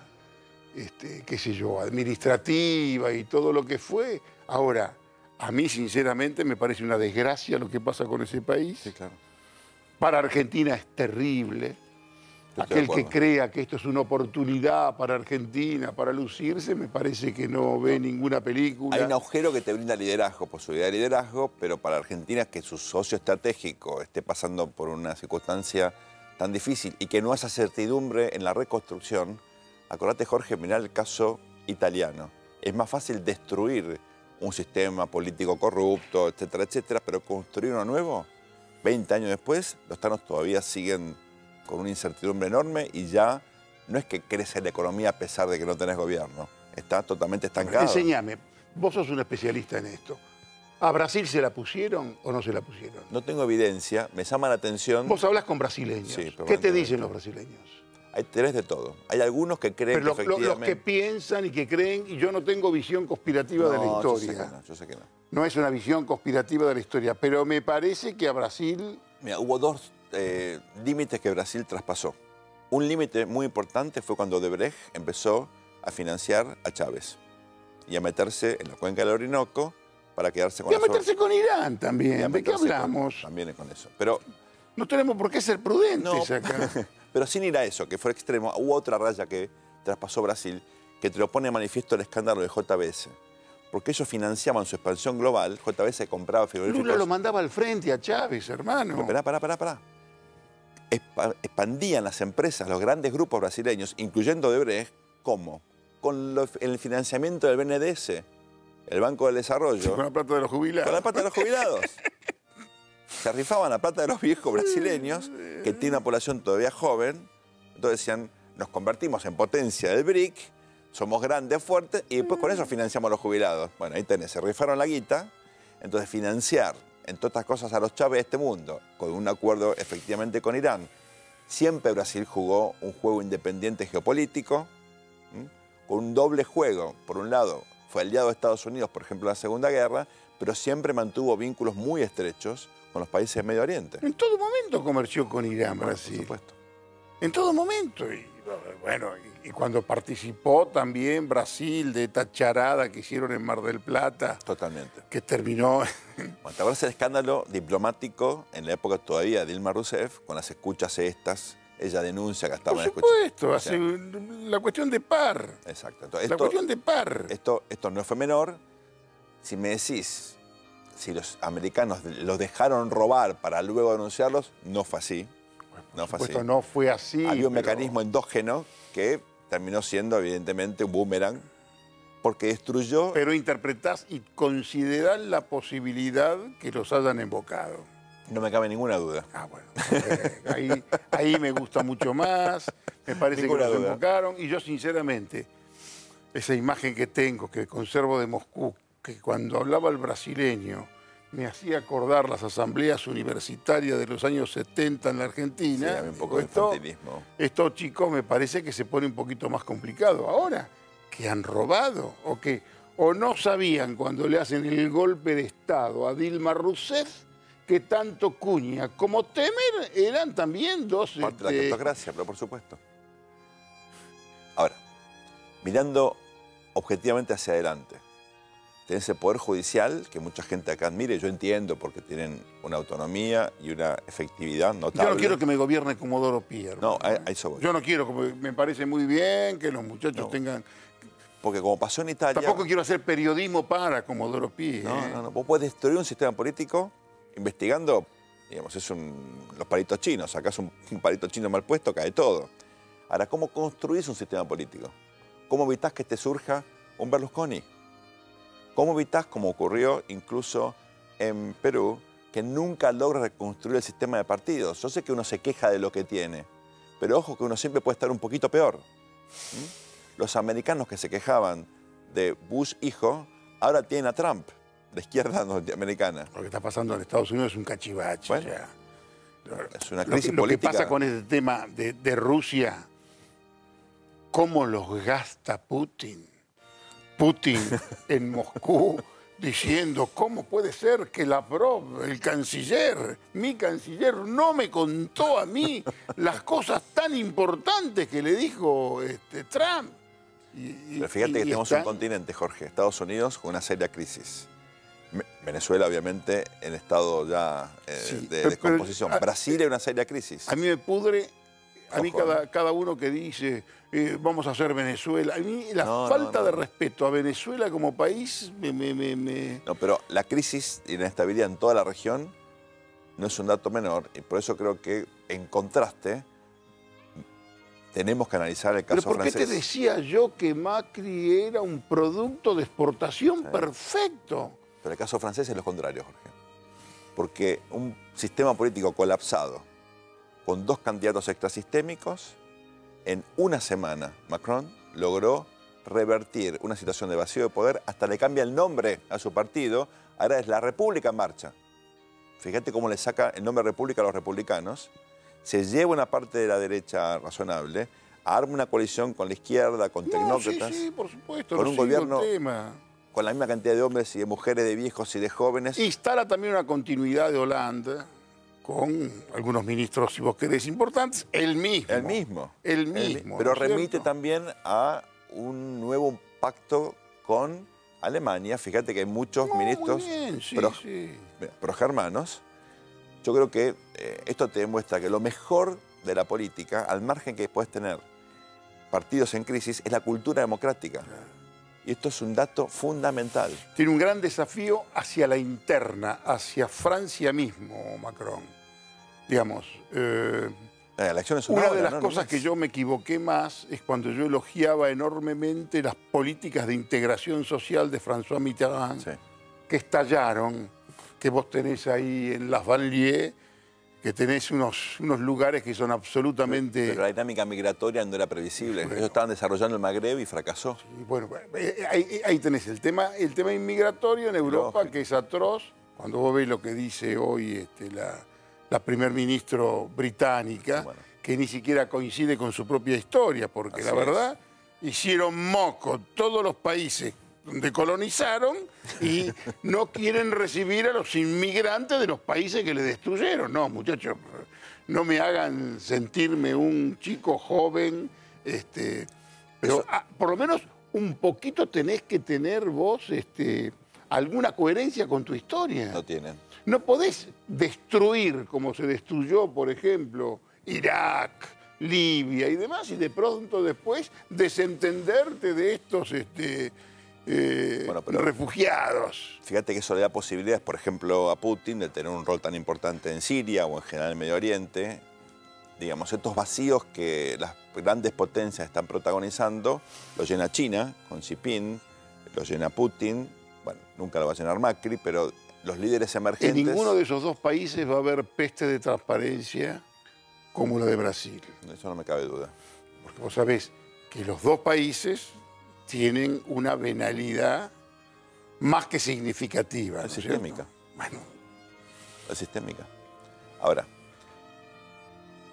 qué sé yo, administrativa y todo lo que fue. Ahora, a mí sinceramente me parece una desgracia lo que pasa con ese país. Sí, claro. Para Argentina es terrible. Estoy de Aquel que acuerdo. crea que esto es una oportunidad para Argentina, para lucirse, me parece que no ve ninguna película. Hay un agujero que te brinda liderazgo, posibilidad de liderazgo, pero para Argentina que su socio estratégico esté pasando por una circunstancia tan difícil y que no haya certidumbre en la reconstrucción, acordate, Jorge, mirá el caso italiano. Es más fácil destruir un sistema político corrupto, etcétera, etcétera, pero construir uno nuevo, 20 años después, los tanos todavía siguen con una incertidumbre enorme y ya no es que crece la economía a pesar de que no tenés gobierno. Está totalmente estancado. Enséñame, vos sos un especialista en esto. ¿A Brasil se la pusieron o no se la pusieron? No tengo evidencia, me llama la atención. Vos hablas con brasileños. Sí, ¿Qué te permanentemente. dicen los brasileños? Hay tres de todo. Hay algunos que creen Pero que los que efectivamente... piensan y que creen, y yo no tengo visión conspirativa de la yo sé historia. que no, yo sé que no. No es una visión conspirativa de la historia, pero me parece que a Brasil... Mira, hubo dos límites que Brasil traspasó. Un límite muy importante fue cuando Odebrecht empezó a financiar a Chávez y a meterse en la cuenca del Orinoco para quedarse con Y a las meterse con Irán y a también. ¿De qué meterse con- hablamos? también con eso. Pero, No tenemos por qué ser prudentes no, acá. pero sin ir a eso, que fue extremo, hubo otra raya que traspasó Brasil que te lo pone de manifiesto el escándalo de JBS. Porque ellos financiaban su expansión global, JBS compraba frigoríficos... Lula lo mandaba al frente a Chávez, hermano. Pero pará. Expandían las empresas, los grandes grupos brasileños, incluyendo Odebrecht, ¿cómo? Con el financiamiento del BNDES, el Banco del Desarrollo, Con la plata de los jubilados. con la plata de los jubilados. Se rifaban la plata de los viejos brasileños, que tienen una población todavía joven, entonces decían, nos convertimos en potencia del BRIC, somos grandes, fuertes, y después con eso financiamos a los jubilados. Bueno, ahí tenés, se rifaron la guita, entonces financiar, entre otras cosas, a los Chávez de este mundo, con un acuerdo efectivamente con Irán. Siempre Brasil jugó un juego independiente geopolítico, con un doble juego. Por un lado, fue aliado de Estados Unidos, por ejemplo, en la Segunda Guerra, pero siempre mantuvo vínculos muy estrechos con los países de Medio Oriente. En todo momento comerció con Irán, Bueno, Brasil. por supuesto. En todo momento. Y bueno, y cuando participó también Brasil de esta charada que hicieron en Mar del Plata, Totalmente. que terminó... Bueno, ¿te acuerdas el escándalo diplomático en la época todavía de Dilma Rousseff, con las escuchas estas? Ella denuncia que Por estaban escuchando. supuesto, hace la cuestión de par. Exacto. Entonces, La cuestión de par. esto no fue menor. Si me decís, si los americanos los dejaron robar para luego denunciarlos, no fue así. No fue así. Por supuesto, no fue así. Había un pero- mecanismo endógeno que terminó siendo evidentemente un boomerang porque destruyó... Pero interpretás y considerás la posibilidad que los hayan invocado. No me cabe ninguna duda. Ah, bueno. Ahí me gusta mucho más. Me parece Ninguna que los duda. invocaron. Y yo, sinceramente, esa imagen que tengo, que conservo de Moscú, que cuando hablaba el brasileño me hacía acordar las asambleas universitarias de los años 70 en la Argentina. Sí, a mí un poco de Digo, infantilismo. estos chicos me parece que se pone un poquito más complicado. Ahora, que han robado o no sabían cuando le hacen el golpe de Estado a Dilma Rousseff que tanto Cunha como Temer eran también dos... Parte de la criptocracia, pero por supuesto. Ahora, mirando objetivamente hacia adelante, tenés el Poder Judicial, que mucha gente acá admira, y yo entiendo porque tienen una autonomía y una efectividad notable. Yo no quiero que me gobierne Comodoro Pi, hermano. No, a eso voy. Yo no quiero, me parece muy bien que los muchachos tengan... Porque como pasó en Italia... Tampoco quiero hacer periodismo para Comodoro Pi. No. Vos podés destruir un sistema político investigando, digamos, los palitos chinos. Sacás un palito chino mal puesto, cae todo. Ahora, ¿cómo construís un sistema político? ¿Cómo evitás que te surja un Berlusconi? ¿Cómo evitás, como ocurrió incluso en Perú, que nunca logra reconstruir el sistema de partidos? Yo sé que uno se queja de lo que tiene, pero ojo que uno siempre puede estar un poquito peor. Los americanos que se quejaban de Bush hijo, ahora tienen a Trump, de izquierda norteamericana. Lo que está pasando en Estados Unidos es un cachivache. Bueno, ya. es una crisis lo política. que pasa con este tema de Rusia, cómo los gasta Putin. Putin en Moscú diciendo, ¿cómo puede ser que Lavrov, el canciller, mi canciller, no me contó a mí las cosas tan importantes que le dijo Trump? Pero fíjate que tenemos un continente, Jorge, Estados Unidos con una seria crisis. Venezuela, obviamente, en estado ya de descomposición. Brasil en una seria crisis. A mí me pudre, a mí cada uno que dice, vamos a hacer Venezuela. A mí la falta de respeto a Venezuela como país No, pero la crisis y la inestabilidad en toda la región no es un dato menor. Y por eso creo que, en contraste, tenemos que analizar el caso francés. ¿Pero por qué te decía yo que Macri era un producto de exportación perfecto? Pero el caso francés es lo contrario, Jorge. Porque un sistema político colapsado, con 2 candidatos extrasistémicos, en una semana Macron logró revertir una situación de vacío de poder, hasta le cambia el nombre a su partido, ahora es la República en Marcha. Fíjate cómo le saca el nombre República a los republicanos, se lleva una parte de la derecha razonable, arma una coalición con la izquierda, con tecnócratas, sí, por supuesto, con un gobierno tema. Con la misma cantidad de hombres y de mujeres, de viejos y de jóvenes. Instala también una continuidad de Holanda con algunos ministros, si vos querés, importantes. El mismo. Pero remite también a un nuevo pacto con Alemania. Fíjate que hay muchos ministros progermanos. Yo creo que esto te demuestra que lo mejor de la política, al margen que puedes tener partidos en crisis, es la cultura democrática. Claro. Y esto es un dato fundamental. Tiene un gran desafío hacia la interna, hacia Francia mismo, Macron. Digamos, la elección es una de las cosas que yo me equivoqué más es cuando yo elogiaba enormemente las políticas de integración social de François Mitterrand, que estallaron, que vos tenés ahí en las banlieues, que tenés unos lugares que son absolutamente... Pero la dinámica migratoria no era previsible. Ellos estaban desarrollando el Magreb y fracasó. Sí, bueno, ahí tenés el tema inmigratorio en Europa, que es atroz. Cuando vos ves lo que dice hoy la primer ministro británica, que ni siquiera coincide con su propia historia, porque la verdad hicieron moco todos los países donde colonizaron y no quieren recibir a los inmigrantes de los países que le destruyeron. No, muchachos, no me hagan sentirme un chico joven, pero por lo menos un poquito tenés que tener vos alguna coherencia con tu historia. No tienen. No podés destruir, como se destruyó, por ejemplo, Irak, Libia y demás, y de pronto después desentenderte de estos refugiados. Fíjate que eso le da posibilidades, por ejemplo, a Putin de tener un rol tan importante en Siria o en general en Medio Oriente, digamos, estos vacíos que las grandes potencias están protagonizando, los llena China con Xi Jinping, los llena Putin, bueno, nunca lo va a llenar Macri, pero los líderes emergentes... En ninguno de esos dos países va a haber peste de transparencia como la de Brasil. Eso no me cabe duda. Porque vos sabés que los dos países tienen una venalidad más que significativa. ¿no Es es cierto? sistémica. Bueno, Es sistémica. Ahora,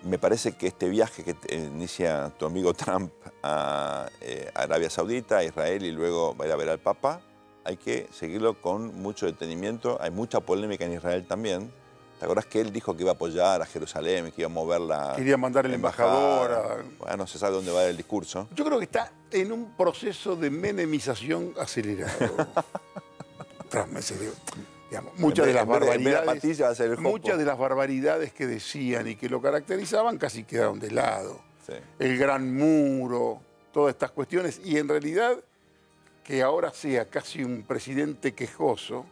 me parece que este viaje que inicia tu amigo Trump a Arabia Saudita, a Israel y luego va a ir a ver al Papa, hay que seguirlo con mucho detenimiento. Hay mucha polémica en Israel también. ¿Te acordás que él dijo que iba a apoyar a Jerusalén, que iba a mover la... quería mandar el embajador a... Bueno, no se sabe dónde va el discurso. Yo creo que está en un proceso de menemización acelerado. Trump, en serio. Digamos, muchas de las barbaridades que decían y que lo caracterizaban casi quedaron de lado. Sí. El gran muro, todas estas cuestiones. Y en realidad, que ahora sea casi un presidente quejoso,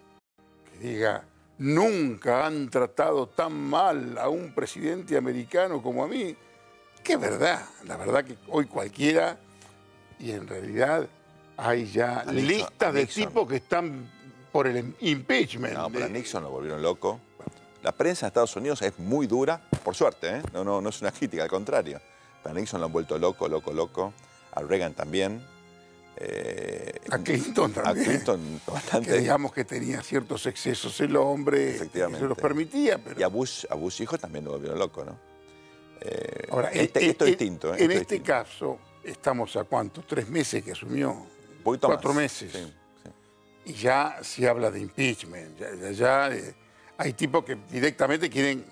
que diga, nunca han tratado tan mal a un presidente americano como a mí, que es verdad. La verdad que hoy cualquiera, y en realidad hay ya listas de tipos que están por el impeachment. No, pero a Nixon lo volvieron loco. La prensa de Estados Unidos es muy dura, por suerte, ¿eh? No es una crítica, al contrario. Pero a Nixon lo han vuelto loco, loco, loco. A Reagan también. A Clinton también. A Clinton bastante. Que digamos que tenía ciertos excesos el hombre, Efectivamente. que se los permitía. Pero... Y a Bush hijo también lo volvieron loco, ¿no? Ahora, esto es distinto. En este caso, estamos a ¿cuánto? 3 meses que asumió. Un poquito 4 más. meses. Sí, sí. Y ya se habla de impeachment. Hay tipos que directamente quieren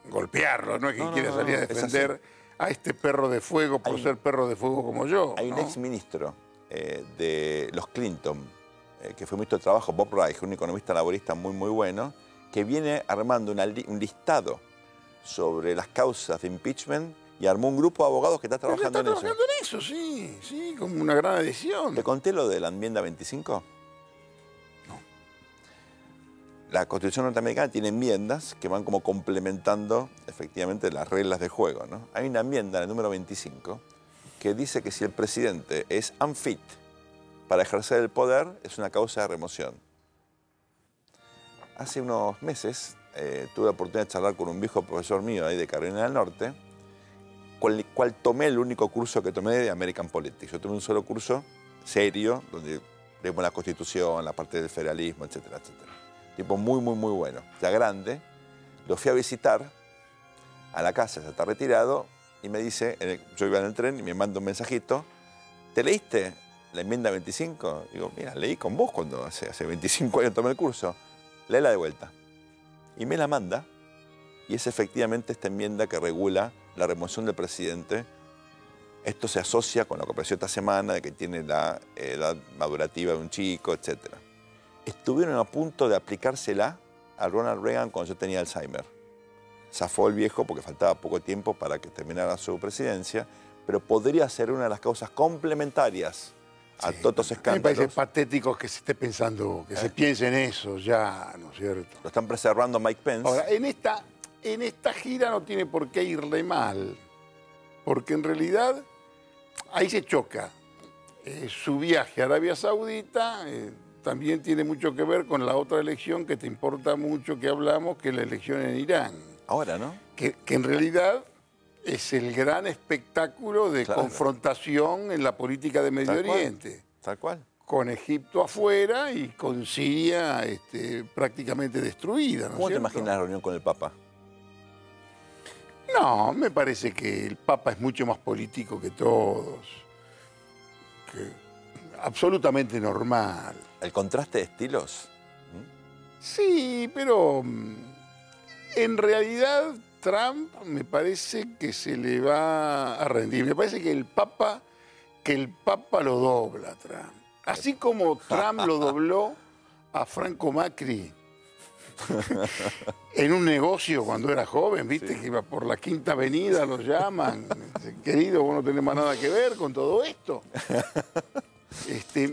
golpearlo, no es que quiere salir a defender a este perro de fuego por ser perro de fuego como yo. Hay un exministro de los Clinton, que fue ministro de Trabajo, Bob Reich, un economista laborista muy, muy bueno, que viene armando un listado sobre las causas de impeachment y armó un grupo de abogados que está trabajando en eso. Está trabajando en eso, sí, como una gran adhesión. ¿Te conté lo de la enmienda 25? No. La Constitución norteamericana tiene enmiendas que van como complementando efectivamente las reglas de juego, ¿no? Hay una enmienda, la número 25, que dice que si el presidente es unfit para ejercer el poder, es una causa de remoción. Hace unos meses tuve la oportunidad de charlar con un viejo profesor mío ahí de Carolina del Norte, con el cual tomé el único curso que tomé de American Politics. Yo tomé un solo curso serio, donde vemos la Constitución, la parte del federalismo, etcétera, etcétera. Tipo muy, muy, muy bueno. Ya grande, lo fui a visitar a la casa, ya está retirado, y me dice, yo iba en el tren y me manda un mensajito, ¿te leíste la enmienda 25? Digo, mira, leí con vos cuando hace 25 años tomé el curso. Léela de vuelta. Y me la manda, y es efectivamente esta enmienda que regula la remoción del presidente. Esto se asocia con lo que apareció esta semana, de que tiene la edad madurativa de un chico, etc. Estuvieron a punto de aplicársela a Ronald Reagan cuando yo tenía Alzheimer. Zafó el viejo porque faltaba poco tiempo para que terminara su presidencia, pero podría ser una de las causas complementarias a todos los escándalos. Me parece patético que se esté pensando, que se piense en eso ya, ¿no es cierto? Lo están preservando Mike Pence. Ahora, en esta gira no tiene por qué irle mal, porque en realidad ahí se choca. Su viaje a Arabia Saudita también tiene mucho que ver con la otra elección que te importa mucho que hablamos, que es la elección en Irán. Ahora, ¿no? Que en realidad es el gran espectáculo de confrontación en la política de Medio Oriente. Tal cual. Con Egipto afuera y con Siria prácticamente destruida. ¿No ¿Cómo te cierto? imaginas la reunión con el Papa? No, me parece que el Papa es mucho más político que todos. Absolutamente normal. ¿El contraste de estilos? Sí, pero en realidad Trump me parece que se le va a rendir. Me parece que el Papa lo dobla a Trump. Así como Trump lo dobló a Franco Macri en un negocio cuando era joven, ¿viste? Que iba por la Quinta Avenida, lo llaman. Querido, vos no tenés más nada que ver con todo esto.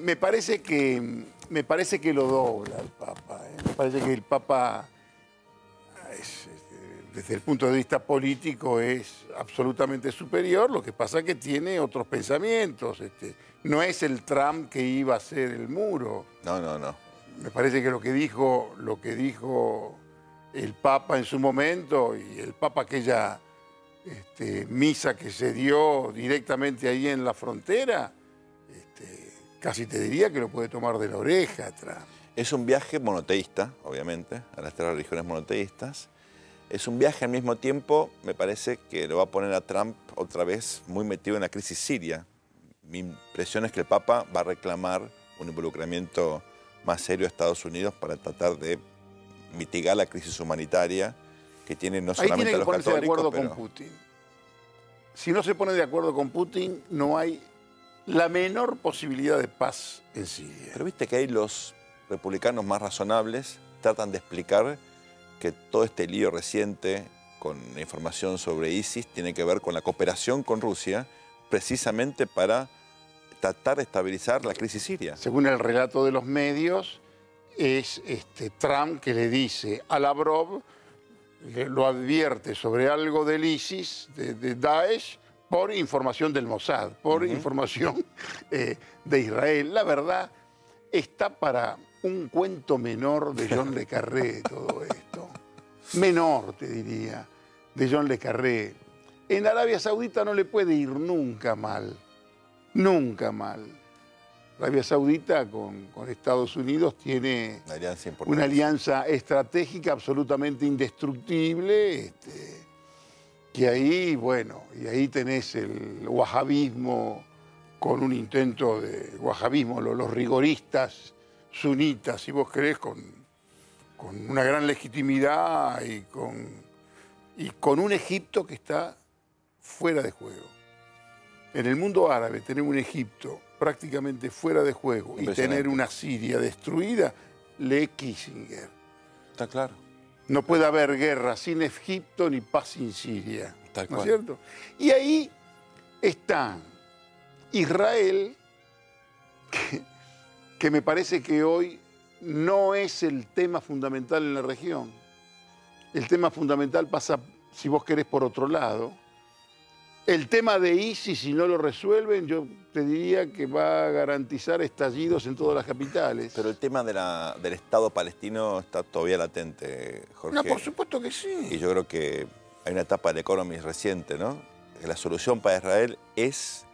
Me parece que lo dobla el Papa. Me parece que el Papa desde el punto de vista político es absolutamente superior, lo que pasa es que tiene otros pensamientos. No es el Trump que iba a ser el muro. No, no, no. Me parece que lo que dijo el Papa en su momento, y el Papa aquella misa que se dio directamente ahí en la frontera, casi te diría que lo puede tomar de la oreja Trump. Es un viaje monoteísta, obviamente, a las 3 religiones monoteístas. Es un viaje al mismo tiempo, me parece que lo va a poner a Trump otra vez muy metido en la crisis siria. Mi impresión es que el Papa va a reclamar un involucramiento más serio de Estados Unidos para tratar de mitigar la crisis humanitaria que tiene no solamente los católicos, ahí tiene que ponerse de acuerdo pero... con Putin. Si no se pone de acuerdo con Putin, no hay la menor posibilidad de paz en Siria. Pero viste que ahí los republicanos más razonables tratan de explicar que todo este lío reciente con la información sobre ISIS tiene que ver con la cooperación con Rusia, precisamente para tratar de estabilizar la crisis siria. Según el relato de los medios, es Trump que le dice a Lavrov, lo advierte sobre algo del ISIS, de Daesh, por información del Mossad, por información de Israel. La verdad, está para un cuento menor de John le Carré todo esto. Menor, te diría, de John le Carré. En Arabia Saudita no le puede ir nunca mal. Nunca mal. Arabia Saudita con Estados Unidos tiene una alianza estratégica absolutamente indestructible, que ahí, bueno, y ahí tenés el wahabismo con un intento de wahabismo, los rigoristas sunitas, si vos querés, con una gran legitimidad y con un Egipto que está fuera de juego. En el mundo árabe, tener un Egipto prácticamente fuera de juego y tener una Siria destruida, lee Kissinger. Está claro. No puede haber guerra sin Egipto ni paz sin Siria. Tal cual. ¿No es cierto? Y ahí está Israel, que me parece que hoy no es el tema fundamental en la región. El tema fundamental pasa, si vos querés, por otro lado. El tema de ISIS, si no lo resuelven, yo te diría que va a garantizar estallidos en todas las capitales. Pero el tema del Estado palestino está todavía latente, Jorge. No, por supuesto que sí. Y yo creo que hay una etapa del Economist reciente, ¿no? Que la solución para Israel es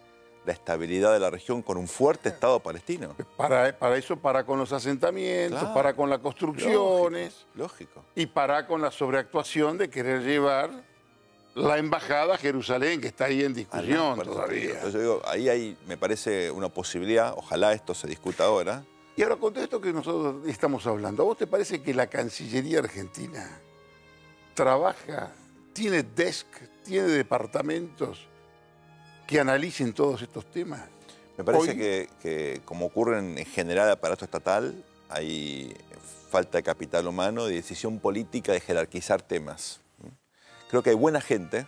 la estabilidad de la región con un fuerte Estado palestino. Para eso, para con los asentamientos, claro, para con las construcciones. Lógico. Y para con la sobreactuación de querer llevar la embajada a Jerusalén, que está ahí en discusión todavía. Entonces yo digo, ahí hay, me parece, una posibilidad, ojalá esto se discuta ahora. Y ahora, con todo esto que nosotros estamos hablando, ¿a vos te parece que la Cancillería Argentina trabaja, tiene desk, tiene departamentos que analicen todos estos temas? Me parece que como ocurre en general el aparato estatal, hay falta de capital humano, de decisión política, de jerarquizar temas. Creo que hay buena gente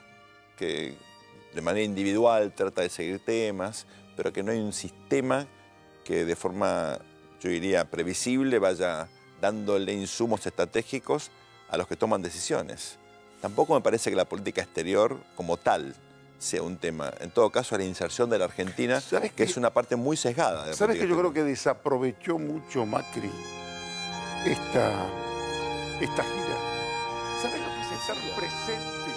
que de manera individual trata de seguir temas, pero que no hay un sistema que de forma, yo diría, previsible vaya dándole insumos estratégicos a los que toman decisiones. Tampoco me parece que la política exterior como tal sea un tema. En todo caso, la inserción de la Argentina, que es una parte muy sesgada de la ¿Sabes que yo exterior? creo que desaprovechó mucho Macri esta gira? ¿Sabes lo que es estar presentes